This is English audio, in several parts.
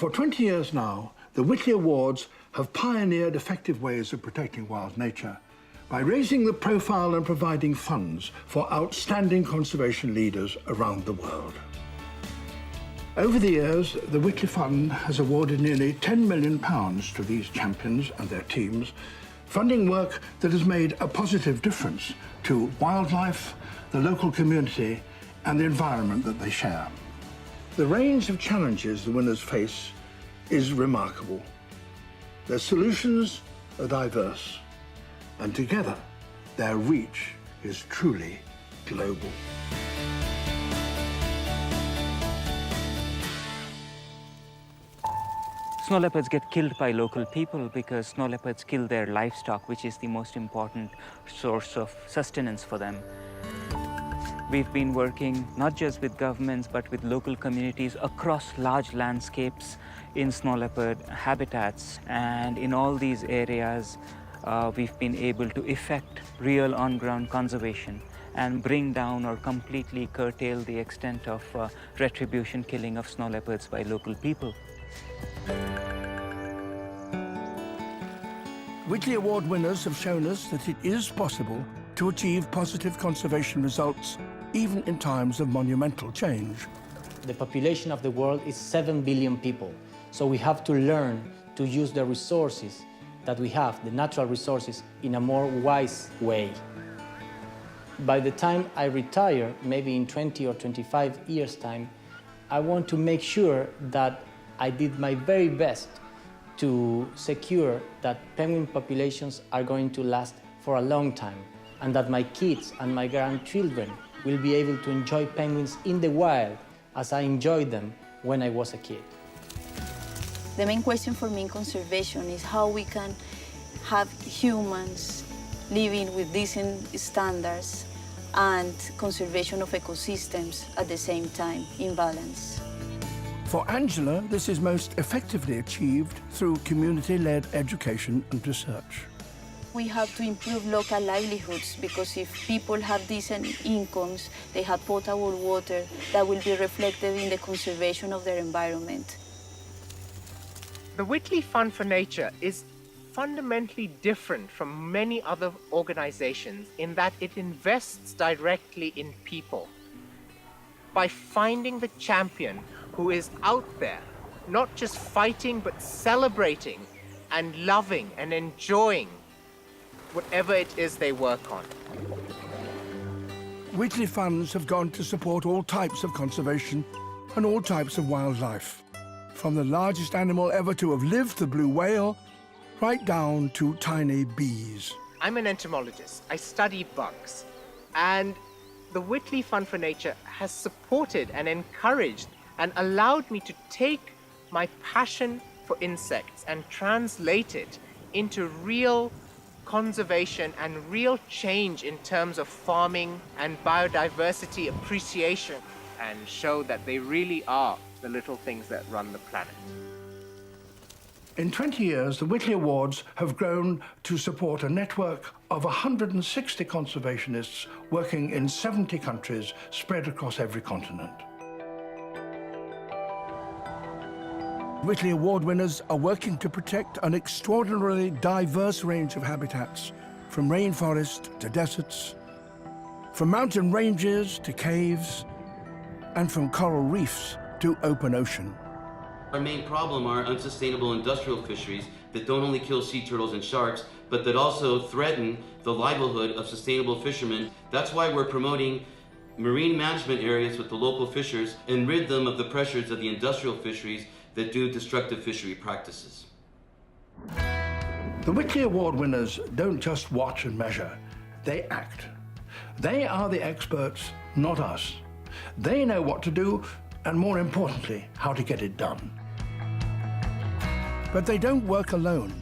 For 20 years now, the Whitley Awards have pioneered effective ways of protecting wild nature by raising the profile and providing funds for outstanding conservation leaders around the world. Over the years, the Whitley Fund has awarded nearly £10 million to these champions and their teams, funding work that has made a positive difference to wildlife, the local community, and the environment that they share. The range of challenges the winners face is remarkable. Their solutions are diverse, and together, their reach is truly global. Snow leopards get killed by local people because snow leopards kill their livestock, which is the most important source of sustenance for them. We've been working not just with governments, but with local communities across large landscapes in snow leopard habitats. And in all these areas, we've been able to effect real on-ground conservation and bring down or completely curtail the extent of retribution killing of snow leopards by local people. Whitley Award winners have shown us that it is possible to achieve positive conservation results even in times of monumental change. The population of the world is 7 billion people, so we have to learn to use the resources that we have, the natural resources, in a more wise way. By the time I retire, maybe in 20 or 25 years' time, I want to make sure that I did my very best to secure that penguin populations are going to last for a long time, and that my kids and my grandchildren will be able to enjoy penguins in the wild as I enjoyed them when I was a kid. The main question for me in conservation is how we can have humans living with decent standards and conservation of ecosystems at the same time, in balance. For Angela, this is most effectively achieved through community-led education and research. We have to improve local livelihoods, because if people have decent incomes, they have potable water that will be reflected in the conservation of their environment. The Whitley Fund for Nature is fundamentally different from many other organizations in that it invests directly in people. By finding the champion who is out there, not just fighting, but celebrating and loving and enjoying whatever it is they work on. Whitley funds have gone to support all types of conservation and all types of wildlife, from the largest animal ever to have lived, the blue whale, right down to tiny bees. I'm an entomologist. I study bugs. And the Whitley Fund for Nature has supported and encouraged and allowed me to take my passion for insects and translate it into real conservation and real change in terms of farming and biodiversity appreciation, and show that they really are the little things that run the planet. In 20 years, the Whitley Awards have grown to support a network of 160 conservationists working in 70 countries spread across every continent. Whitley Award winners are working to protect an extraordinarily diverse range of habitats, from rainforest to deserts, from mountain ranges to caves, and from coral reefs to open ocean. Our main problem are unsustainable industrial fisheries that don't only kill sea turtles and sharks, but that also threaten the livelihood of sustainable fishermen. That's why we're promoting marine management areas with the local fishers and rid them of the pressures of the industrial fisheries that do destructive fishery practices. The Whitley Award winners don't just watch and measure, they act. They are the experts, not us. They know what to do, and more importantly, how to get it done. But they don't work alone.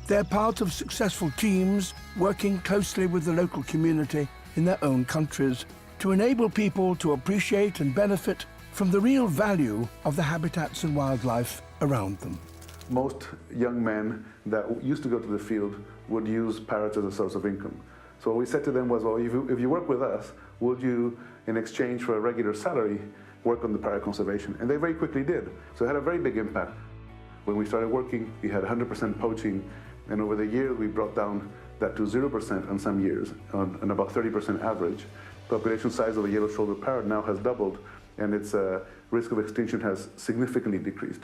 They're part of successful teams working closely with the local community in their own countries to enable people to appreciate and benefit from the real value of the habitats and wildlife around them. Most young men that used to go to the field would use parrots as a source of income. So what we said to them was, well, if you work with us, would you, in exchange for a regular salary, work on the parrot conservation? And they very quickly did. So it had a very big impact. When we started working, we had 100% poaching, and over the years we brought down that to 0% on some years, on about 30% average. Population size of the yellow-shouldered parrot now has doubled, and its risk of extinction has significantly decreased.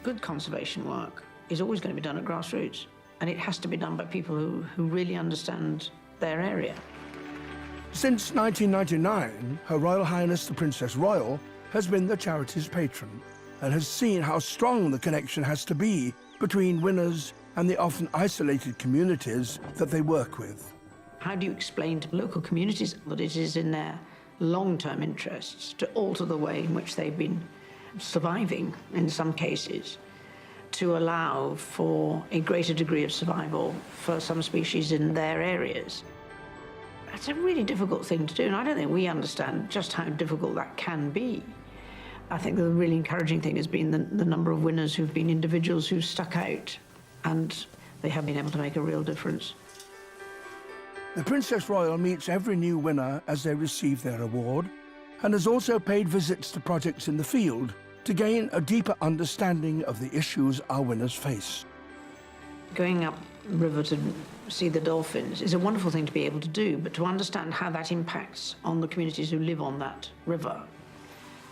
Good conservation work is always going to be done at grassroots, and it has to be done by people who really understand their area. Since 1999, Her Royal Highness the Princess Royal has been the charity's patron and has seen how strong the connection has to be between winners and the often isolated communities that they work with. How do you explain to local communities that it is in their long-term interests to alter the way in which they've been surviving, in some cases, to allow for a greater degree of survival for some species in their areas? That's a really difficult thing to do, and I don't think we understand just how difficult that can be. I think the really encouraging thing has been the number of winners who've been individuals who've stuck out, and they have been able to make a real difference. The Princess Royal meets every new winner as they receive their award, and has also paid visits to projects in the field to gain a deeper understanding of the issues our winners face. Going up river to see the dolphins is a wonderful thing to be able to do, but to understand how that impacts on the communities who live on that river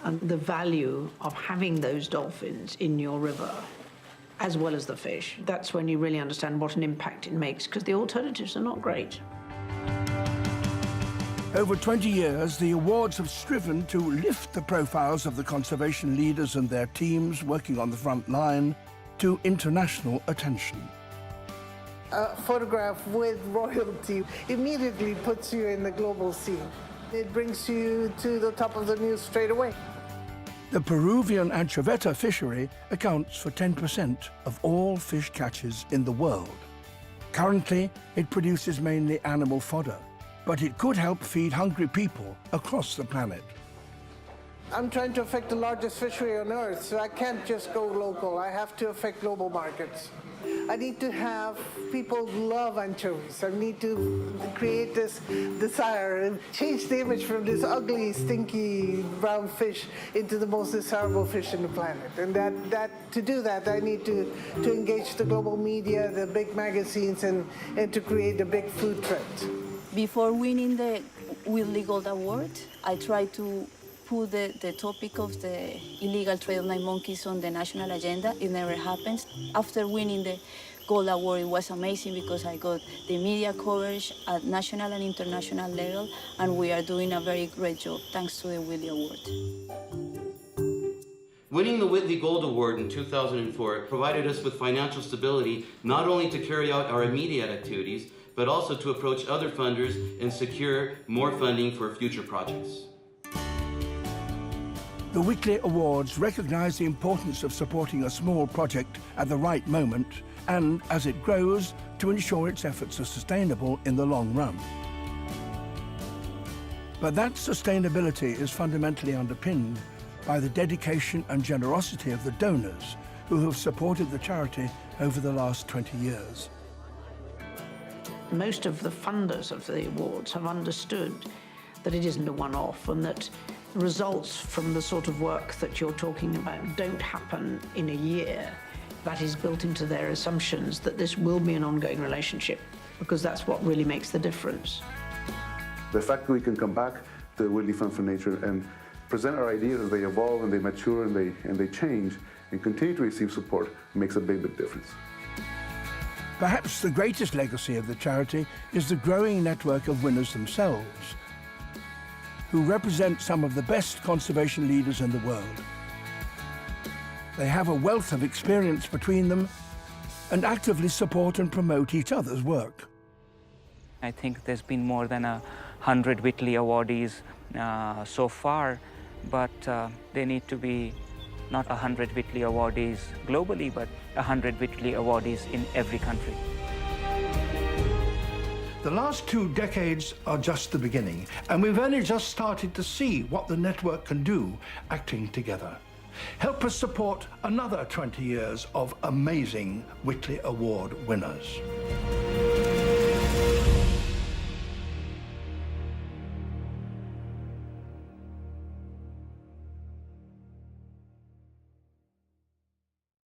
and the value of having those dolphins in your river, as well as the fish, that's when you really understand what an impact it makes, because the alternatives are not great. Over 20 years, the awards have striven to lift the profiles of the conservation leaders and their teams working on the front line to international attention. A photograph with royalty immediately puts you in the global scene. It brings you to the top of the news straight away. The Peruvian anchoveta fishery accounts for 10% of all fish catches in the world. Currently, it produces mainly animal fodder, but it could help feed hungry people across the planet. I'm trying to affect the largest fishery on Earth, so I can't just go local. I have to affect global markets. I need to have people love anchovies. I need to create this desire and change the image from this ugly, stinky brown fish into the most desirable fish in the planet. And to do that, I need to engage the global media, the big magazines, and to create a big food trend. Before winning the Whitley Gold Award, I tried to put the topic of the illegal trade of night monkeys on the national agenda. It never happens. After winning the Gold Award, it was amazing because I got the media coverage at national and international level, and we are doing a very great job thanks to the Whitley Award. Winning the Whitley Gold Award in 2004 provided us with financial stability not only to carry out our immediate activities, but also to approach other funders and secure more funding for future projects. The Whitley Awards recognize the importance of supporting a small project at the right moment and, as it grows, to ensure its efforts are sustainable in the long run. But that sustainability is fundamentally underpinned by the dedication and generosity of the donors who have supported the charity over the last 20 years. Most of the funders of the awards have understood that it isn't a one-off and that results from the sort of work that you're talking about don't happen in a year. That is built into their assumptions that this will be an ongoing relationship, because that's what really makes the difference. The fact that we can come back to the Whitley Fund for Nature and present our ideas as they evolve and they mature and they change and continue to receive support makes a big, big difference. Perhaps the greatest legacy of the charity is the growing network of winners themselves, who represent some of the best conservation leaders in the world. They have a wealth of experience between them and actively support and promote each other's work. I think there's been more than 100 Whitley awardees so far, but there need to be not 100 Whitley awardees globally, but 100 Whitley awardees in every country. The last 2 decades are just the beginning, and we've only just started to see what the network can do acting together. Help us support another 20 years of amazing Whitley Award winners.